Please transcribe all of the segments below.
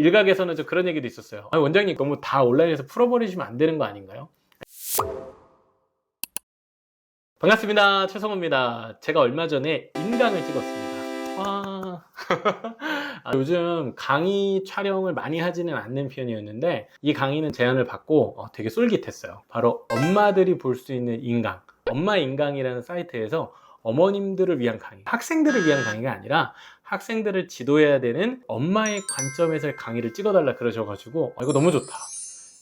일각에서는 좀 그런 얘기도 있었어요. 원장님 너무 다 온라인에서 풀어버리시면 안 되는 거 아닌가요? 반갑습니다. 최성호입니다. 제가 얼마 전에 인강을 찍었습니다. 와. 요즘 강의 촬영을 많이 하지는 않는 편이었는데 이 강의는 제안을 받고 되게 쏠깃했어요. 바로 엄마들이 볼 수 있는 인강, 엄마 인강이라는 사이트에서 어머님들을 위한 강의, 학생들을 위한 강의가 아니라 학생들을 지도해야 되는 엄마의 관점에서의 강의를 찍어달라 그러셔가지고 이거 너무 좋다.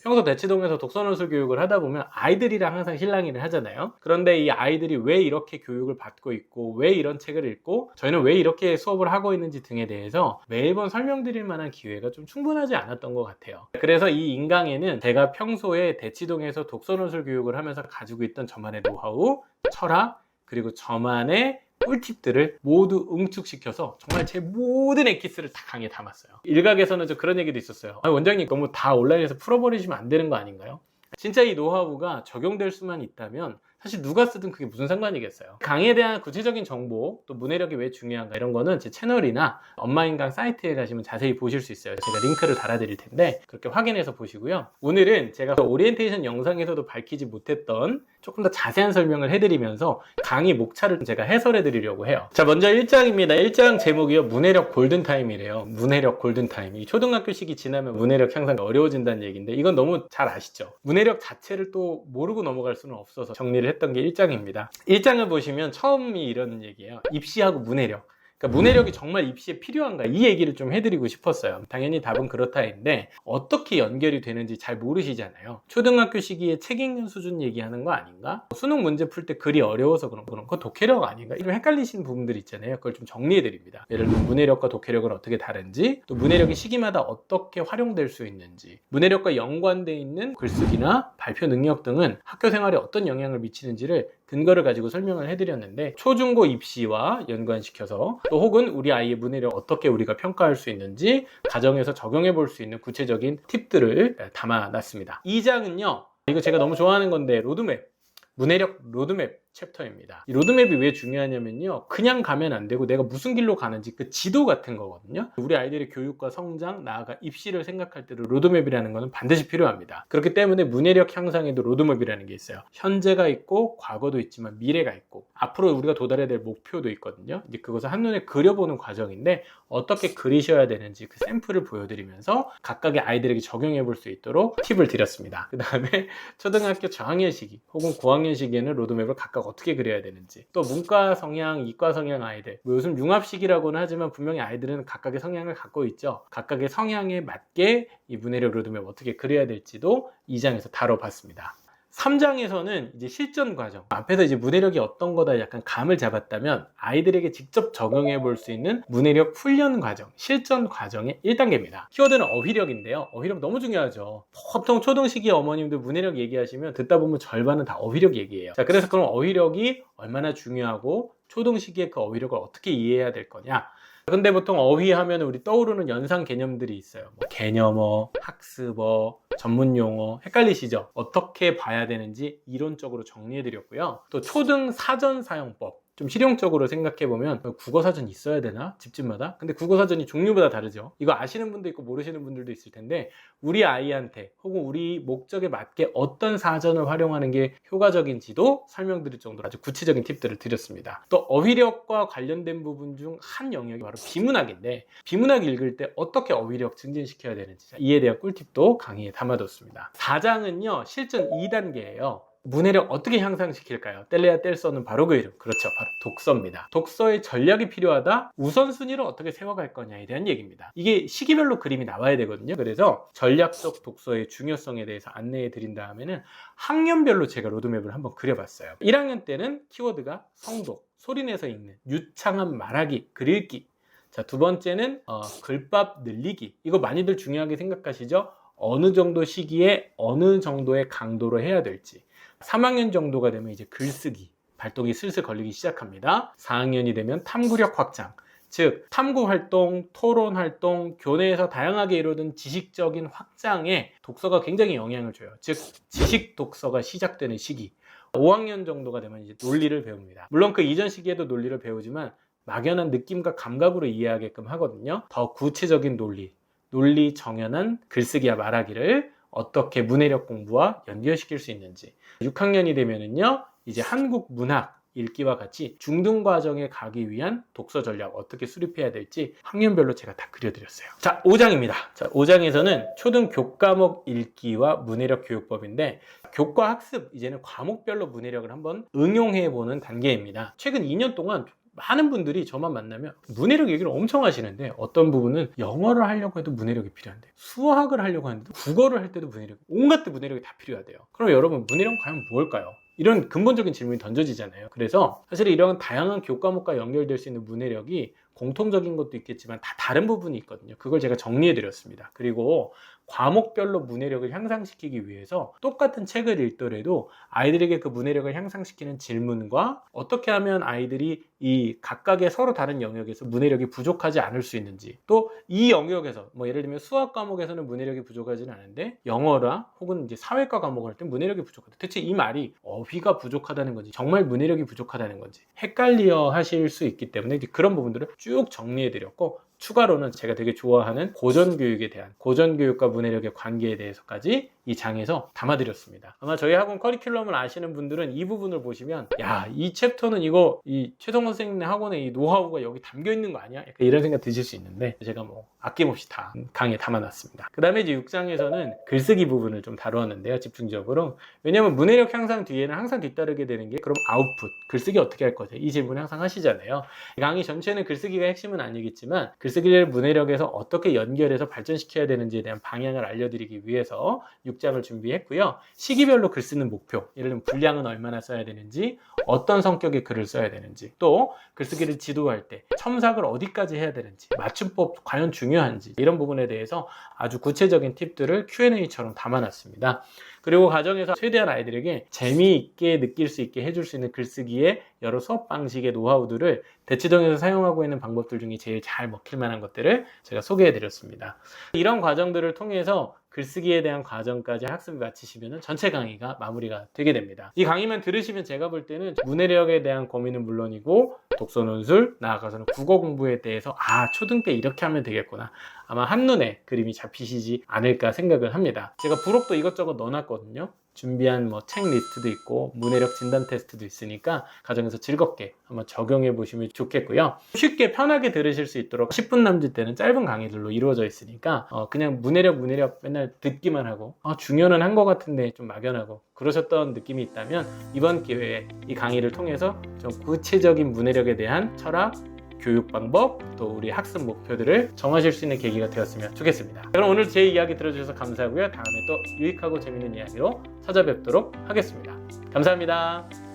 평소 대치동에서 독서논술 교육을 하다 보면 아이들이랑 항상 실랑이를 하잖아요. 그런데 이 아이들이 왜 이렇게 교육을 받고 있고 왜 이런 책을 읽고 저희는 왜 이렇게 수업을 하고 있는지 등에 대해서 매번 설명드릴 만한 기회가 좀 충분하지 않았던 것 같아요. 그래서 이 인강에는 제가 평소에 대치동에서 독서논술 교육을 하면서 가지고 있던 저만의 노하우, 철학, 그리고 저만의 꿀팁들을 모두 응축시켜서 정말 제 모든 엑기스를 다 강의에 담았어요. 일각에서는 좀 그런 얘기도 있었어요. 원장님 너무 다 온라인에서 풀어버리시면 안 되는 거 아닌가요? 진짜 이 노하우가 적용될 수만 있다면 사실 누가 쓰든 그게 무슨 상관이겠어요. 강의에 대한 구체적인 정보, 또 문해력이 왜 중요한가 이런 거는 제 채널이나 엄마인강 사이트에 가시면 자세히 보실 수 있어요. 제가 링크를 달아드릴 텐데 그렇게 확인해서 보시고요. 오늘은 제가 오리엔테이션 영상에서도 밝히지 못했던 조금 더 자세한 설명을 해드리면서 강의 목차를 제가 해설해 드리려고 해요. 자, 먼저 1장입니다. 1장 제목이요. 문해력 골든타임이래요. 문해력 골든타임. 이 초등학교 시기 지나면 문해력 향상이 어려워진다는 얘기인데 이건 너무 잘 아시죠? 문해력 자체를 또 모르고 넘어갈 수는 없어서 정리를 했던 게 1장입니다. 1장을 보시면 처음이 이런 얘기예요. 입시하고 문해력. 그러니까 문해력이 정말 입시에 필요한가 이 얘기를 좀 해드리고 싶었어요. 당연히 답은 그렇다인데 어떻게 연결이 되는지 잘 모르시잖아요. 초등학교 시기에 책 읽는 수준 얘기하는 거 아닌가? 수능 문제 풀 때 글이 어려워서 그런 거 독해력 아닌가? 이런 헷갈리시는 부분들 있잖아요. 그걸 좀 정리해드립니다. 예를 들면 문해력과 독해력은 어떻게 다른지, 또 문해력이 시기마다 어떻게 활용될 수 있는지, 문해력과 연관되어 있는 글쓰기나 발표 능력 등은 학교 생활에 어떤 영향을 미치는지를 근거를 가지고 설명을 해드렸는데 초중고 입시와 연관시켜서 또 혹은 우리 아이의 문해력 어떻게 우리가 평가할 수 있는지 가정에서 적용해 볼 수 있는 구체적인 팁들을 담아놨습니다. 2장은요 이거 제가 너무 좋아하는 건데 로드맵, 문해력 로드맵 챕터입니다. 이 로드맵이 왜 중요하냐면요 그냥 가면 안 되고 내가 무슨 길로 가는지 그 지도 같은 거거든요. 우리 아이들의 교육과 성장, 나아가 입시를 생각할 때도 로드맵이라는 거는 반드시 필요합니다. 그렇기 때문에 문해력 향상에도 로드맵이라는 게 있어요. 현재가 있고 과거도 있지만 미래가 있고 앞으로 우리가 도달해야 될 목표도 있거든요. 이제 그것을 한눈에 그려보는 과정인데 어떻게 그리셔야 되는지 그 샘플을 보여드리면서 각각의 아이들에게 적용해 볼 수 있도록 팁을 드렸습니다. 그 다음에 초등학교 저학년 시기 혹은 고학년 시기에는 로드맵을 각각 어떻게 그려야 되는지, 또 문과 성향, 이과 성향 아이들, 요즘 융합식이라고는 하지만 분명히 아이들은 각각의 성향을 갖고 있죠. 각각의 성향에 맞게 이 문해력 로드맵 어떻게 그려야 될지도 2장에서 다뤄봤습니다. 3장에서는 이제 실전 과정, 앞에서 이제 문해력이 어떤 거다 약간 감을 잡았다면 아이들에게 직접 적용해 볼 수 있는 문해력 훈련 과정, 실전 과정의 1단계입니다. 키워드는 어휘력인데요. 어휘력 너무 중요하죠. 보통 초등 시기 어머님들 문해력 얘기하시면 듣다 보면 절반은 다 어휘력 얘기예요. 자, 그래서 그럼 어휘력이 얼마나 중요하고 초등 시기에 그 어휘력을 어떻게 이해해야 될 거냐? 근데 보통 어휘 하면 우리 떠오르는 연상 개념들이 있어요. 뭐 개념어, 학습어, 전문용어 헷갈리시죠? 어떻게 봐야 되는지 이론적으로 정리해드렸고요. 또 초등 사전 사용법, 좀 실용적으로 생각해보면 국어사전 있어야 되나? 집집마다? 근데 국어사전이 종류마다 다르죠. 이거 아시는 분도 있고 모르시는 분들도 있을 텐데 우리 아이한테 혹은 우리 목적에 맞게 어떤 사전을 활용하는 게 효과적인지도 설명드릴 정도로 아주 구체적인 팁들을 드렸습니다. 또 어휘력과 관련된 부분 중 한 영역이 바로 비문학인데 비문학 읽을 때 어떻게 어휘력 증진시켜야 되는지 이에 대한 꿀팁도 강의에 담아뒀습니다. 4장은요 실전 2단계예요. 문해력 어떻게 향상시킬까요? 뗄래야 뗄 수 없는 바로 그 이름, 그렇죠, 바로 독서입니다. 독서의 전략이 필요하다, 우선순위를 어떻게 세워갈 거냐에 대한 얘기입니다. 이게 시기별로 그림이 나와야 되거든요. 그래서 전략적 독서의 중요성에 대해서 안내해 드린 다음에는 학년별로 제가 로드맵을 한번 그려봤어요. 1학년 때는 키워드가 성독, 소리내서 읽는, 유창한 말하기, 글 읽기. 자, 두 번째는 글밥 늘리기. 이거 많이들 중요하게 생각하시죠? 어느 정도 시기에 어느 정도의 강도로 해야 될지. 3학년 정도가 되면 이제 글쓰기 발동이 슬슬 걸리기 시작합니다. 4학년이 되면 탐구력 확장, 즉 탐구 활동, 토론 활동, 교내에서 다양하게 이루어진 지식적인 확장에 독서가 굉장히 영향을 줘요. 즉 지식 독서가 시작되는 시기. 5학년 정도가 되면 이제 논리를 배웁니다. 물론 그 이전 시기에도 논리를 배우지만 막연한 느낌과 감각으로 이해하게끔 하거든요. 더 구체적인 논리, 논리 정연한 글쓰기와 말하기를 어떻게 문해력 공부와 연결시킬 수 있는지, 6학년이 되면은요 이제 한국 문학 읽기와 같이 중등 과정에 가기 위한 독서 전략 어떻게 수립해야 될지 학년별로 제가 다 그려드렸어요. 자, 5장입니다. 자, 5장에서는 초등 교과목 읽기와 문해력 교육법인데, 교과 학습, 이제는 과목별로 문해력을 한번 응용해보는 단계입니다. 최근 2년 동안 많은 분들이 저만 만나면 문해력 얘기를 엄청 하시는데, 어떤 부분은 영어를 하려고 해도 문해력이 필요한데, 수학을 하려고 하는데, 국어를 할 때도 문해력이, 온갖 문해력이 다 필요하대요. 그럼 여러분, 문해력은 과연 무엇일까요? 이런 근본적인 질문이 던져지잖아요. 그래서 사실 이런 다양한 교과목과 연결될 수 있는 문해력이 공통적인 것도 있겠지만 다 다른 부분이 있거든요. 그걸 제가 정리해 드렸습니다. 그리고 과목별로 문해력을 향상시키기 위해서 똑같은 책을 읽더라도 아이들에게 그 문해력을 향상시키는 질문과 어떻게 하면 아이들이 이 각각의 서로 다른 영역에서 문해력이 부족하지 않을 수 있는지, 또 이 영역에서 뭐 예를 들면 수학 과목에서는 문해력이 부족하지는 않은데 영어나 혹은 이제 사회과 과목을 할 때 문해력이 부족하다. 대체 이 말이 어휘가 부족하다는 건지 정말 문해력이 부족하다는 건지 헷갈려 하실 수 있기 때문에 이제 그런 부분들을 쭉 정리해 드렸고, 추가로는 제가 되게 좋아하는 고전교육에 대한, 고전교육과 문해력의 관계에 대해서까지 이 장에서 담아드렸습니다. 아마 저희 학원 커리큘럼을 아시는 분들은 이 부분을 보시면 야, 이 챕터는 이거 이 최성원 선생님 학원의 이 노하우가 여기 담겨 있는 거 아니야? 약간 이런 생각 드실 수 있는데 제가 뭐 아낌없이 다 강의에 담아놨습니다. 그 다음에 이제 6장에서는 글쓰기 부분을 좀 다루었는데요, 집중적으로. 왜냐면 문해력 향상 뒤에는 항상 뒤따르게 되는 게 그럼 아웃풋, 글쓰기 어떻게 할 거죠? 이 질문 항상 하시잖아요. 이 강의 전체는 글쓰기가 핵심은 아니겠지만 글쓰기를 문해력에서 어떻게 연결해서 발전시켜야 되는지에 대한 방향을 알려드리기 위해서 6장을 준비했고요. 시기별로 글 쓰는 목표, 예를 들면 분량은 얼마나 써야 되는지, 어떤 성격의 글을 써야 되는지, 또 글쓰기를 지도할 때 첨삭을 어디까지 해야 되는지, 맞춤법 과연 중요한지, 이런 부분에 대해서 아주 구체적인 팁들을 Q&A처럼 담아놨습니다. 그리고 과정에서 최대한 아이들에게 재미있게 느낄 수 있게 해줄 수 있는 글쓰기의 여러 수업 방식의 노하우들을 대치동에서 사용하고 있는 방법들 중에 제일 잘 먹힐 만한 것들을 제가 소개해 드렸습니다. 이런 과정들을 통해서 글쓰기에 대한 과정까지 학습을 마치시면 전체 강의가 마무리가 되게 됩니다. 이 강의만 들으시면 제가 볼 때는 문해력에 대한 고민은 물론이고 독서 논술, 나아가서는 국어 공부에 대해서 초등 때 이렇게 하면 되겠구나, 아마 한눈에 그림이 잡히시지 않을까 생각을 합니다. 제가 부록도 이것저것 넣어놨거든요. 준비한 뭐 책 리스트도 있고 문해력 진단 테스트도 있으니까 가정에서 즐겁게 한번 적용해 보시면 좋겠고요. 쉽게 편하게 들으실 수 있도록 10분 남짓 되는 짧은 강의들로 이루어져 있으니까 그냥 문해력 맨날 듣기만 하고 중요는 한 것 같은데 좀 막연하고 그러셨던 느낌이 있다면 이번 기회에 이 강의를 통해서 좀 구체적인 문해력에 대한 철학, 교육 방법, 또 우리 학습 목표들을 정하실 수 있는 계기가 되었으면 좋겠습니다. 그럼 오늘 제 이야기 들어주셔서 감사하고요. 다음에 또 유익하고 재밌는 이야기로 찾아뵙도록 하겠습니다. 감사합니다.